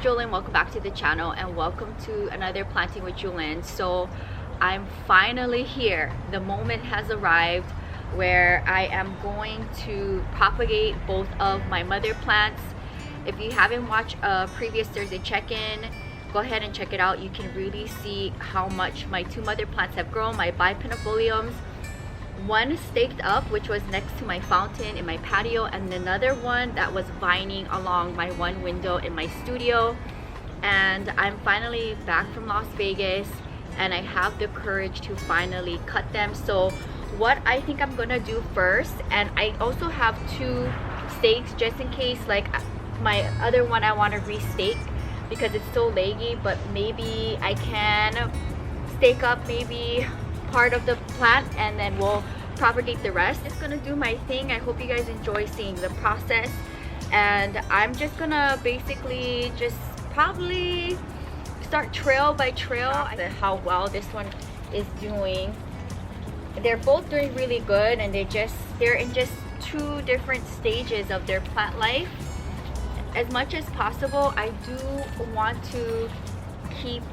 Jewelyn, welcome back to the channel and welcome to another Planting with Jewelyn. So I'm finally here. The moment has arrived where I am going to propagate both of my mother plants. If you haven't watched a previous Thursday check-in, go ahead and check it out. You can really see how much my two mother plants have grown, my bipennifoliums. One staked up, which was next to my fountain in my patio, and another one that was vining along my one window in my studio. And I'm finally back from Las Vegas and I have the courage to finally cut them. So what I think I'm gonna do first, and I also have two stakes just in case, like my other one I want to restake because it's so leggy, but maybe I can stake up maybe part of the plant and then we'll propagate the rest. It's gonna do my thing. I hope you guys enjoy seeing the process, and I'm just gonna basically just probably start trail by trail how well this one is doing. They're both doing really good, and they're in just two different stages of their plant life. As much as possible, I do want to keep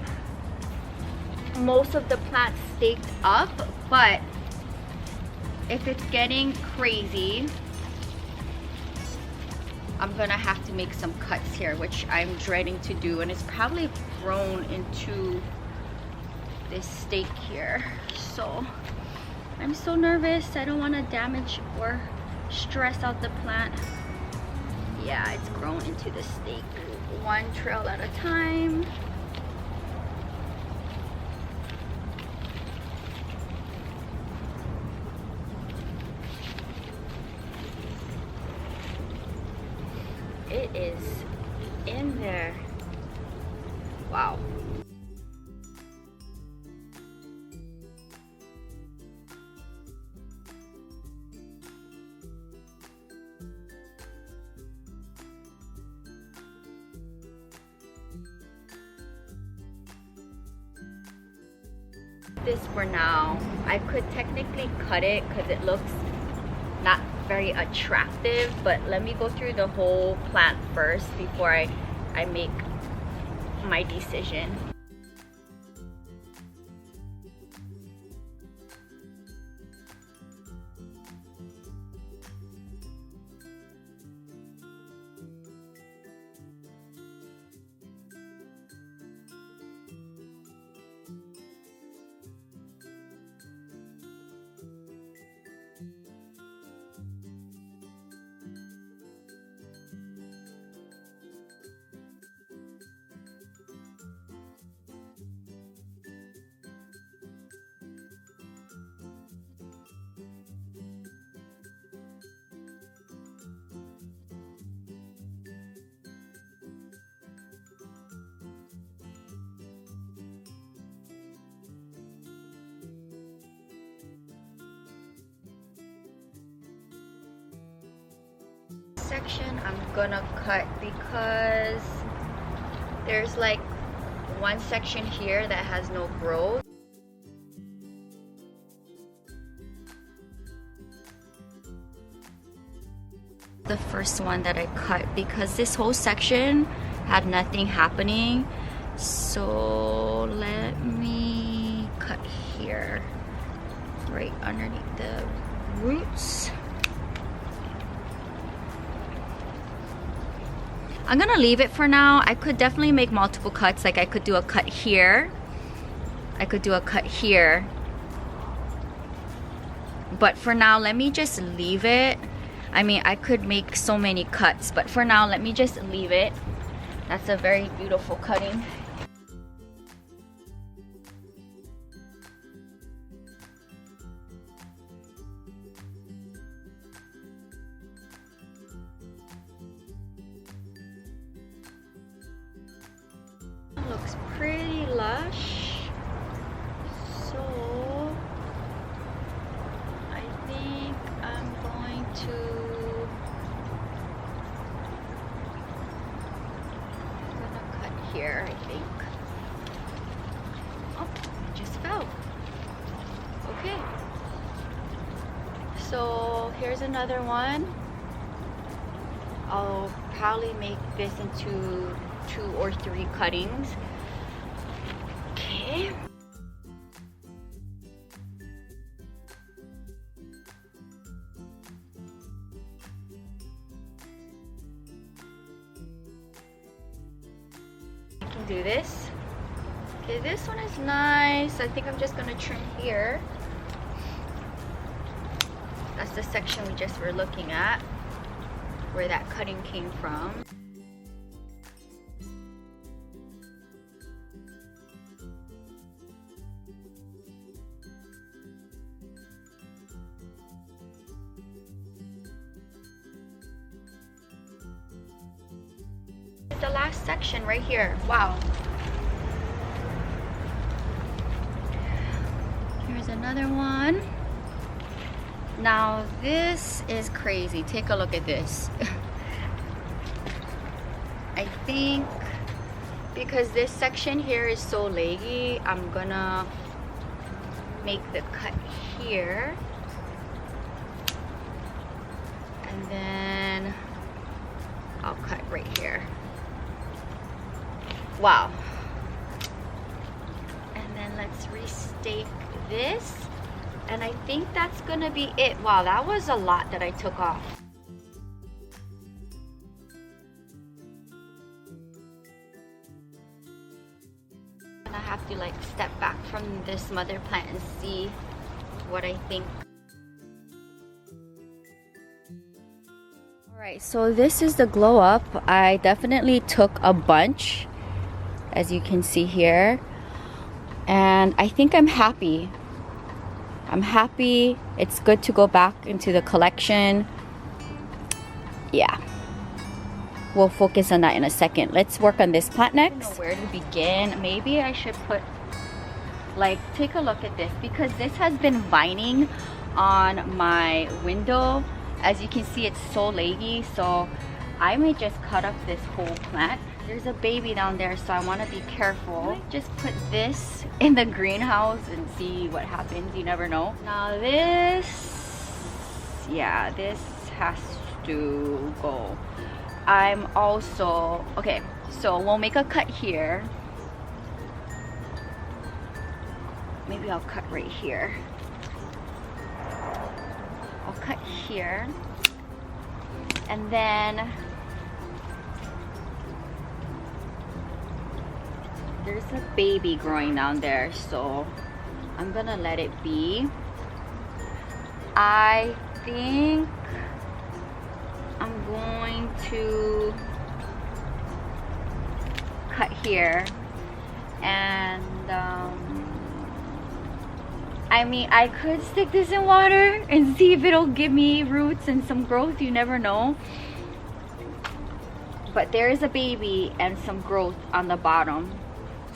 most of the plants staked up, but if it's getting crazy, I'm gonna have to make some cuts here, which I'm dreading to do, and it's probably grown into this stake here. So I'm so nervous. I don't want to damage or stress out the plant. Yeah, it's grown into the stake. One trail at a time. It is in there. Wow. This for now. I could technically cut it because it looks not very attractive, but let me go through the whole plant first before I make my decision. Section I'm gonna cut because there's like one section here that has no growth. The first one that I cut because this whole section had nothing happening. So let me cut here, right underneath the roots. I'm gonna leave it for now. I could definitely make multiple cuts. Like I could do a cut here. I could do a cut here. But for now, let me just leave it. I mean, I could make so many cuts, but for now, let me just leave it. That's a very beautiful cutting. Looks pretty lush, so I think I'm going to cut here. I think. Oh, it just fell. Okay, so here's another one. I'll probably make this into 2 or 3 cuttings. Okay. I can do this. Okay, this one is nice. I think I'm just gonna trim here. That's the section we just were looking at, where that cutting came from. The last section right here. Wow. Here's another one. Now this is crazy. Take a look at this. I think because this section here is so leggy, I'm gonna make the cut here, and then I'll cut right here. Wow. And then let's restake this. And I think that's gonna be it. Wow, that was a lot that I took off. And I have to like step back from this mother plant and see what I think. Alright, so this is the glow up. I definitely took a bunch, as you can see here. And I think I'm happy. I'm happy. It's good to go back into the collection. Yeah. We'll focus on that in a second. Let's work on this plant next. I don't know where to begin. Maybe I should put, like, take a look at this, because this has been vining on my window. As you can see, it's so leggy, so I may just cut up this whole plant. There's a baby down there, so I want to be careful. I might just put this in the greenhouse and see what happens. You never know. Now this, yeah, this has to go. I'm also, okay, so we'll make a cut here. Maybe I'll cut right here. I'll cut here. And then there's a baby growing down there, so I'm gonna let it be. I think I'm going to cut here, and I mean, I could stick this in water and see if it'll give me roots and some growth. You never know. But there is a baby and some growth on the bottom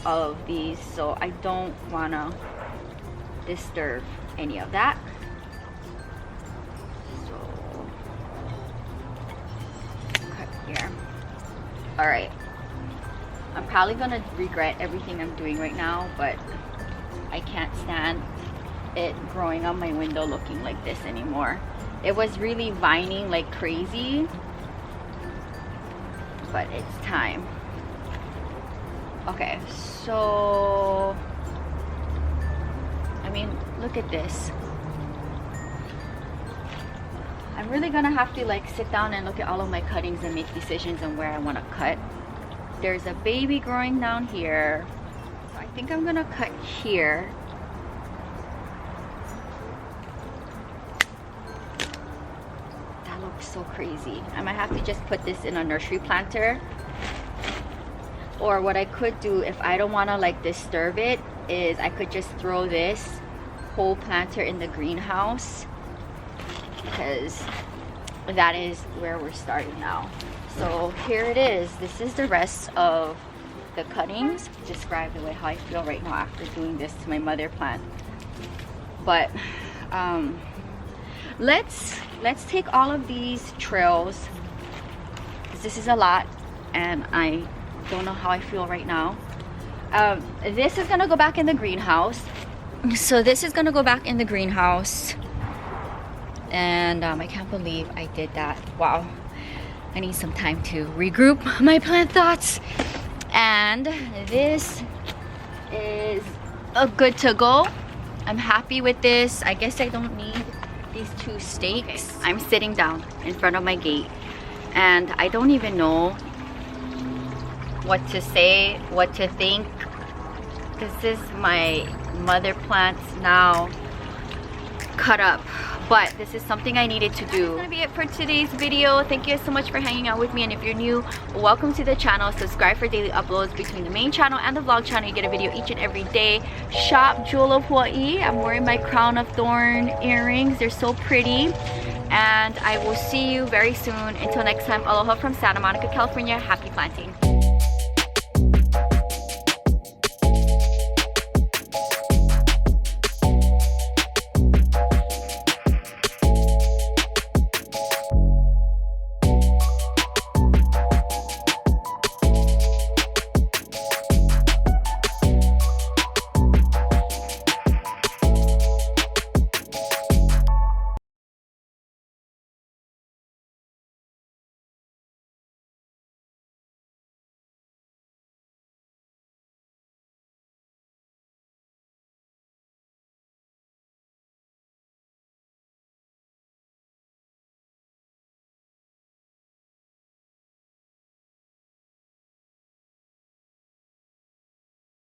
of these, so I don't want to disturb any of that. So cut here. All right, I'm probably gonna regret everything I'm doing right now, but I can't stand it growing on my window looking like this anymore. It was really vining like crazy, but it's time. Okay, so I mean, look at this. I'm really gonna have to like sit down and look at all of my cuttings and make decisions on where I want to cut. There's a baby growing down here, so I think I'm gonna cut here. That looks so crazy. I might have to just put this in a nursery planter. Or what I could do, if I don't want to like disturb it, is I could just throw this whole planter in the greenhouse, because that is where we're starting now. So here it is. This is the rest of the cuttings. Describe the way how I feel right now after doing this to my mother plant. But let's take all of these trails, because this is a lot and I don't know how I feel right now. This is gonna go back in the greenhouse. So this is gonna go back in the greenhouse, and I can't believe I did that. Wow, I need some time to regroup my plant thoughts. And this is good to go. I'm happy with this. I guess I don't need these 2 stakes. Okay. I'm sitting down in front of my gate and I don't even know what to say, what to think. This is my mother plants now cut up, but this is something I needed to do. That's gonna be it for today's video. Thank you so much for hanging out with me, and if you're new, welcome to the channel. Subscribe for daily uploads between the main channel and the vlog channel. You get a video each and every day. Shop Jewel of Hawaii. I'm wearing my crown of thorn earrings. They're so pretty, and I will see you very soon. Until next time, aloha from Santa Monica, California. Happy planting.